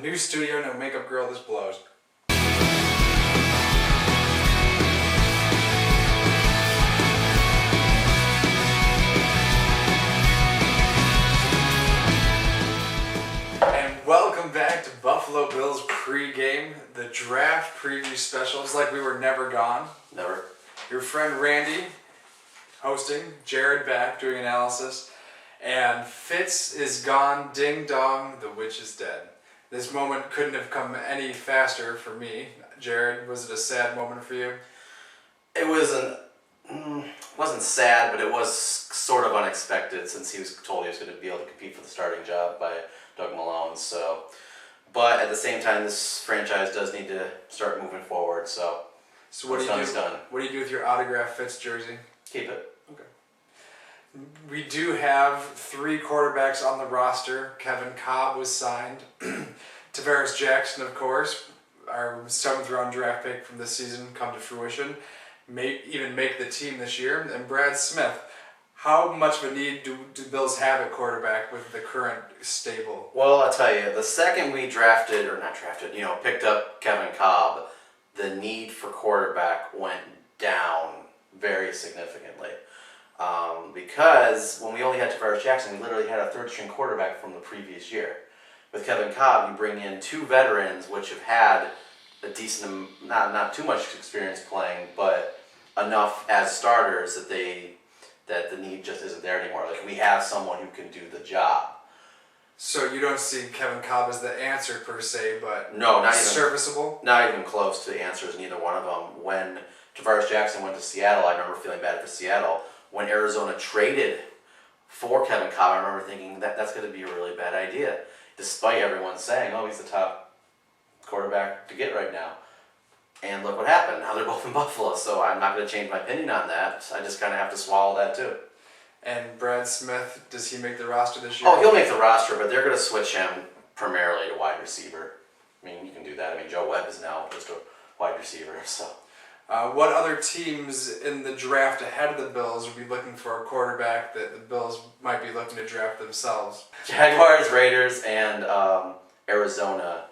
New studio, no makeup girl, this blows. And welcome back to Buffalo Bills pregame, the draft preview special. It's like we were never gone. Never. Your friend Randy hosting, Jared back doing analysis, and Fitz is gone, ding dong, the witch is dead. This moment couldn't have come any faster for me. Jared, was it a sad moment for you? It wasn't sad, but it was sort of unexpected since he was told he was going to be able to compete for the starting job by Doug Marrone. So, but at the same time, this franchise does need to start moving forward. So what do you do? Done. What do you do with your autographed Fitz jersey? Keep it. Okay. We do have 3 quarterbacks on the roster. Kevin Kolb was signed. Tarvaris Jackson, of course, our 7th round draft pick from this season, come to fruition. May even make the team this year. And Brad Smith. How much of a need do Bills have at quarterback with the current stable? Well, I'll tell you, the second we picked up Kevin Kolb, the need for quarterback went down very significantly. Because when we only had Tarvaris Jackson, we literally had a 3rd-string quarterback from the previous year. With Kevin Kolb, you bring in 2 veterans which have had a decent, not too much experience playing, but enough as starters that the need just isn't there anymore. Like, we have someone who can do the job. So you don't see Kevin Kolb as the answer per se, but no, not even serviceable? Not even close to answers, neither one of them. When Tarvaris Jackson went to Seattle, I remember feeling bad for Seattle. When Arizona traded for Kevin Kolb, I remember thinking that's going to be a really bad idea, despite everyone saying, oh, he's the top quarterback to get right now. And look what happened. Now they're both in Buffalo, so I'm not going to change my opinion on that. I just kind of have to swallow that too. And Brad Smith, does he make the roster this year? Oh, he'll make the roster, but they're going to switch him primarily to wide receiver. I mean, you can do that. I mean, Webb is now just a wide receiver, so... What other teams in the draft ahead of the Bills would be looking for a quarterback that the Bills might be looking to draft themselves? Jaguars, Raiders, and Arizona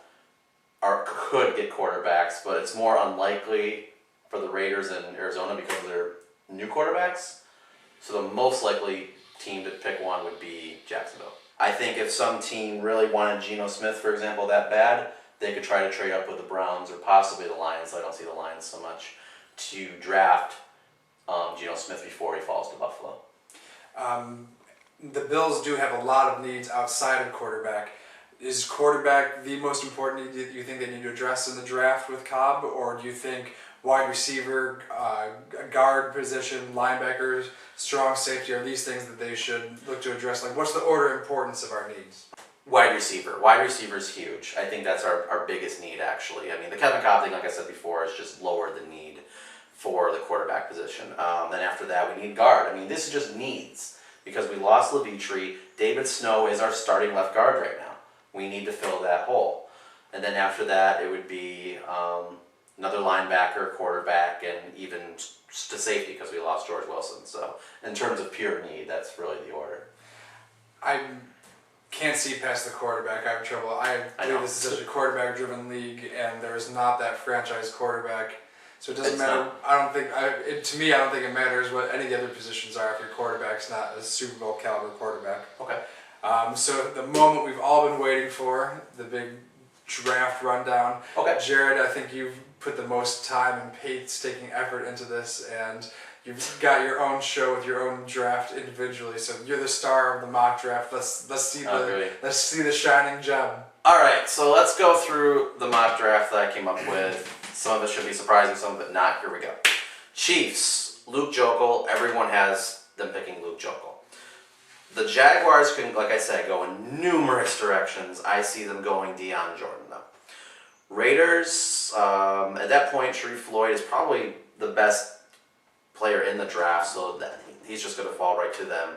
could get quarterbacks, but it's more unlikely for the Raiders and Arizona because they're new quarterbacks. So the most likely team to pick one would be Jacksonville. I think if some team really wanted Geno Smith, for example, that bad, they could try to trade up with the Browns or possibly the Lions. I don't see the Lions so much, to draft Geno Smith before he falls to Buffalo. The Bills do have a lot of needs outside of quarterback. Is quarterback the most important need you think they need to address in the draft with Kolb, or do you think wide receiver, guard position, linebackers, strong safety are these things that they should look to address? Like, what's the order of importance of our needs? Wide receiver. Wide receiver is huge. I think that's our biggest need, actually. I mean, the Kevin Kolb thing, like I said before, is just lower the need for the quarterback position. Then after that, we need guard. I mean, this is just needs. Because we lost Levitre, David Snow is our starting left guard right now. We need to fill that hole. And then after that, it would be another linebacker, quarterback, and even to safety because we lost George Wilson. So in terms of pure need, that's really the order. I can't see past the quarterback. I have trouble. I believe this is such a quarterback-driven league, and there is not that franchise quarterback. So it doesn't matter. Not. I don't think. To me, I don't think it matters what any of the other positions are if your quarterback's not a Super Bowl caliber quarterback. Okay. So the moment we've all been waiting for, the big draft rundown. Okay. Jared, I think you've put the most time and painstaking effort into this, and you've got your own show with your own draft individually. So you're the star of the mock draft. Let's see the shining gem. All right, so let's go through the mock draft that I came up with. Some of it should be surprising, some of it not. Here we go. Chiefs, Luke Joeckel. Everyone has them picking Luke Joeckel. The Jaguars can, like I said, go in numerous directions. I see them going Dion Jordan, though. Raiders, at that point, Sharrif Floyd is probably the best player in the draft, so that he's just going to fall right to them.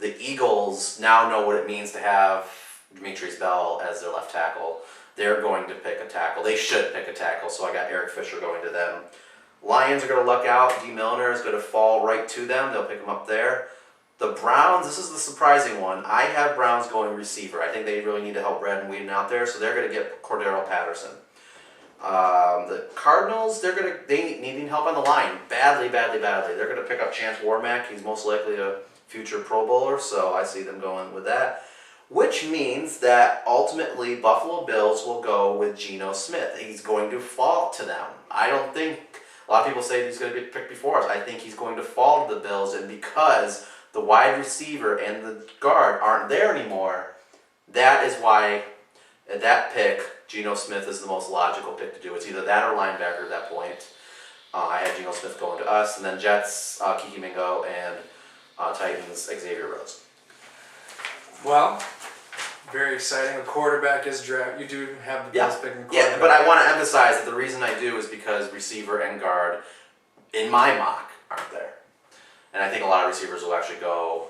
The Eagles now know what it means to have Demetrius Bell as their left tackle. They're going to pick a tackle. They should pick a tackle, so I got Eric Fisher going to them. Lions are going to luck out. Milliner is going to fall right to them. They'll pick him up there. The The Browns, this is the surprising one. I have Browns going receiver. I think they really need to help Red and Whedon out there, so they're going to get Cordarrelle Patterson. The Cardinals, they need help on the line badly. They're going to pick up Chance Warmack. He's most likely a future Pro Bowler, so I see them going with that. Which means that ultimately Buffalo Bills will go with Geno Smith. He's going to fall to them. I don't think, a lot of people say he's going to be picked before us. I think he's going to fall to the Bills, and because the wide receiver and the guard aren't there anymore, that is why at that pick, Geno Smith is the most logical pick to do. It's either that or linebacker at that point. I had Geno Smith going to us, and then Jets, Kiki Mingo, and Titans, Xavier Rhodes. Well, very exciting. A quarterback is draft. You do have the Bills picking quarterback. Yeah, but I want to emphasize that the reason I do is because receiver and guard, in my mock, aren't there. And I think a lot of receivers will actually go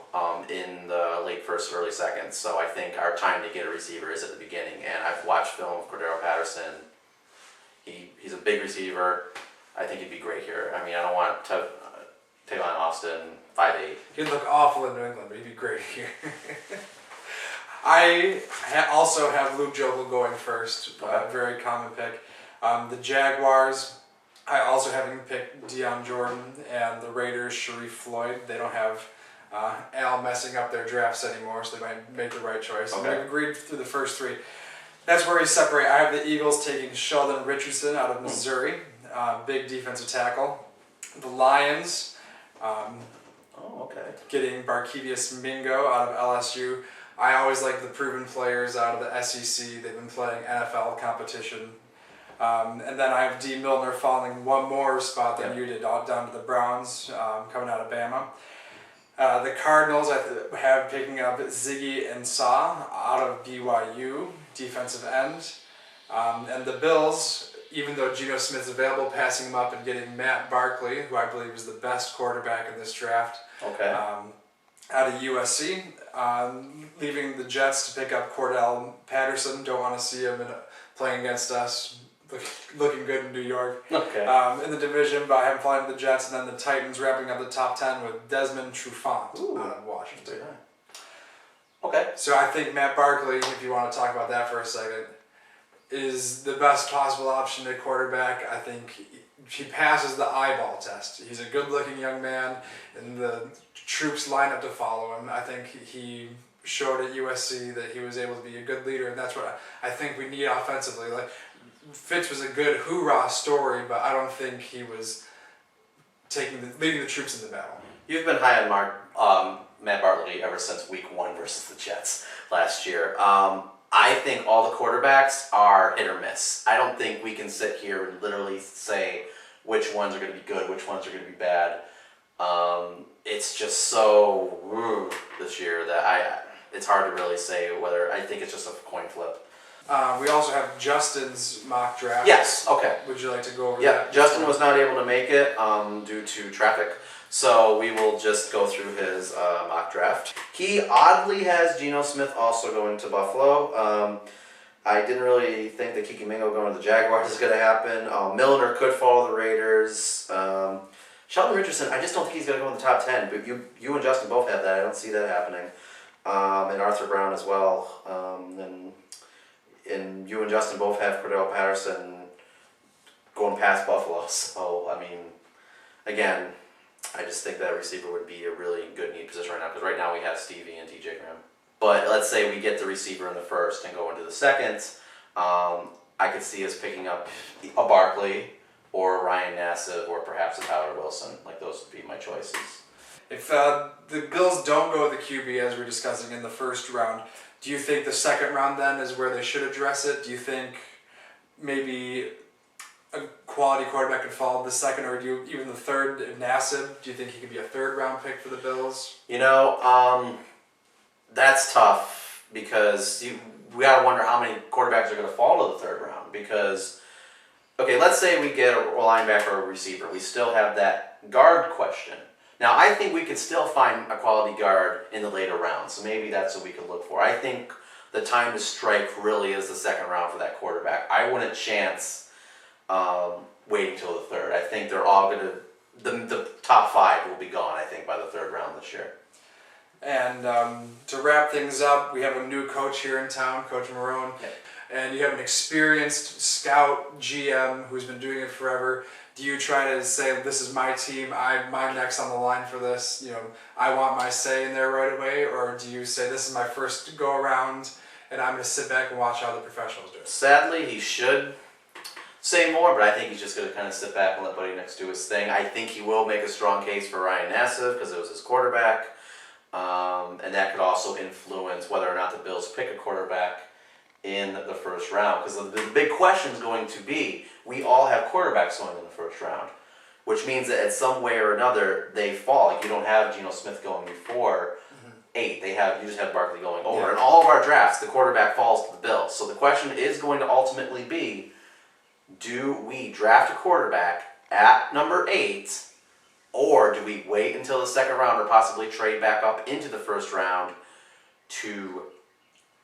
in the late first, early second. So I think our time to get a receiver is at the beginning. And I've watched film of Cordarrelle Patterson. He's a big receiver. I think he'd be great here. I mean, I don't want to Tavon Austin, 5'8". He'd look awful in New England, but he'd be great here. I also have Luke Joeckel going first. Very common pick. The Jaguars, I also have him pick Dion Jordan, and the Raiders, Sharrif Floyd. They don't have Al messing up their drafts anymore, so they might make the right choice. Okay. And we've agreed through the first three. That's where we separate. I have the Eagles taking Sheldon Richardson out of Missouri, big defensive tackle. The Lions, getting Barkevious Mingo out of LSU. I always like the proven players out of the SEC. They've been playing NFL competition. And then I have D. Milliner falling one more spot than you did, down to the Browns, coming out of Bama. The Cardinals I have picking up Ziggy Ansah out of BYU, defensive end. And the Bills, even though Geno Smith's available, passing him up and getting Matt Barkley, who I believe is the best quarterback in this draft, out of USC. Leaving the Jets to pick up Cordell Patterson. Don't want to see him playing against us. Looking good in New York. In the division, but I have him flying to the Jets, and then the Titans wrapping up the top 10 with Desmond Trufant out of Washington. So I think Matt Barkley, if you want to talk about that for a second, is the best possible option at quarterback. I think he passes the eyeball test. He's a good-looking young man, and the troops line up to follow him. I think he showed at USC that he was able to be a good leader, and that's what I think we need offensively. Like, Fitz was a good hoorah story, but I don't think he was leading the troops in the battle. You've been high on Matt Barkley ever since week 1 versus the Jets last year. I think all the quarterbacks are hit or miss. I don't think we can sit here and literally say which ones are going to be good, which ones are going to be bad. It's just so this year that it's hard to really say whether. I think it's just a coin flip. We also have Justin's mock draft. Yes, okay. Would you like to go over that? Yeah, Justin was not able to make it due to traffic, so we will just go through his mock draft. He oddly has Geno Smith also going to Buffalo. I didn't really think that Kiki Mingo going to the Jaguars is going to happen. Milliner could follow the Raiders. Sheldon Richardson, I just don't think he's going to go in the top 10, but you and Justin both have that. I don't see that happening. And Arthur Brown as well. And you and Justin both have Cordarrelle Patterson going past Buffalo. So, I mean, again, I just think that receiver would be a really good need position right now, because right now we have Stevie and TJ Graham. But let's say we get the receiver in the first and go into the second, I could see us picking up a Barkley or a Ryan Nassib or perhaps a Tyler Wilson. Like, those would be my choices. If the Bills don't go with the QB, as we're discussing in the first round, do you think the second round then is where they should address it? Do you think maybe a quality quarterback could fall the second, or even the third, Nassib? Do you think he could be a third round pick for the Bills? You know, that's tough, because we gotta wonder how many quarterbacks are gonna fall to the third round. Because, okay, let's say we get a linebacker or a receiver, we still have that guard question. Now, I think we could still find a quality guard in the later rounds, so maybe that's what we could look for. I think the time to strike really is the second round for that quarterback. I wouldn't chance waiting till the third. I think they're all going to, the top 5 will be gone, I think, by the third round this year. And to wrap things up, we have a new coach here in town, Coach Marrone. Okay. And you have an experienced scout GM who's been doing it forever. Do you try to say, this is my team, my neck's on the line for this, I want my say in there right away? Or do you say, this is my first go around and I'm going to sit back and watch how the professionals do it? Sadly, he should say more, but I think he's just going to kind of sit back and let Buddy Nix do his thing. I think he will make a strong case for Ryan Nassib because it was his quarterback. And that could also influence whether or not the Bills pick a quarterback in the first round. Because the big question is going to be, we all have quarterbacks going in the first round, which means that in some way or another they fall. Like you don't have Geno Smith going before 8. You just have Barkley going over. Yeah. In all of our drafts, the quarterback falls to the Bills. So the question is going to ultimately be, do we draft a quarterback at number 8, or do we wait until the second round or possibly trade back up into the first round to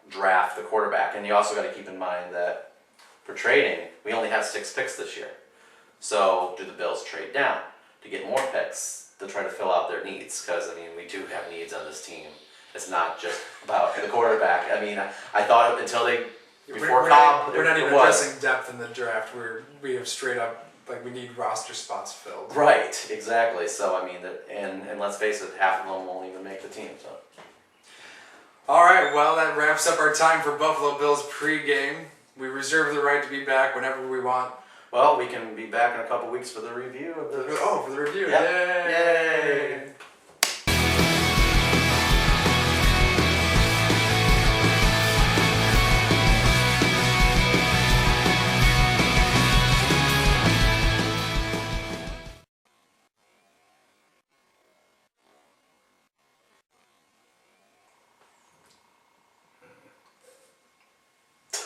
draft the quarterback? And you also got to keep in mind that for trading, we only have 6 picks this year. So do the Bills trade down to get more picks to try to fill out their needs? Because, we do have needs on this team. It's not just about the quarterback. I thought until before Kolb, we're not even it was. addressing depth in the draft. We have straight up, we need roster spots filled. Right, exactly. So, and let's face it, half of them won't even make the team. So. All right, well, that wraps up our time for Buffalo Bills pregame. We reserve the right to be back whenever we want. Well, we can be back in a couple weeks for the review of the. Oh, for the review! Yep. Yay! Yay!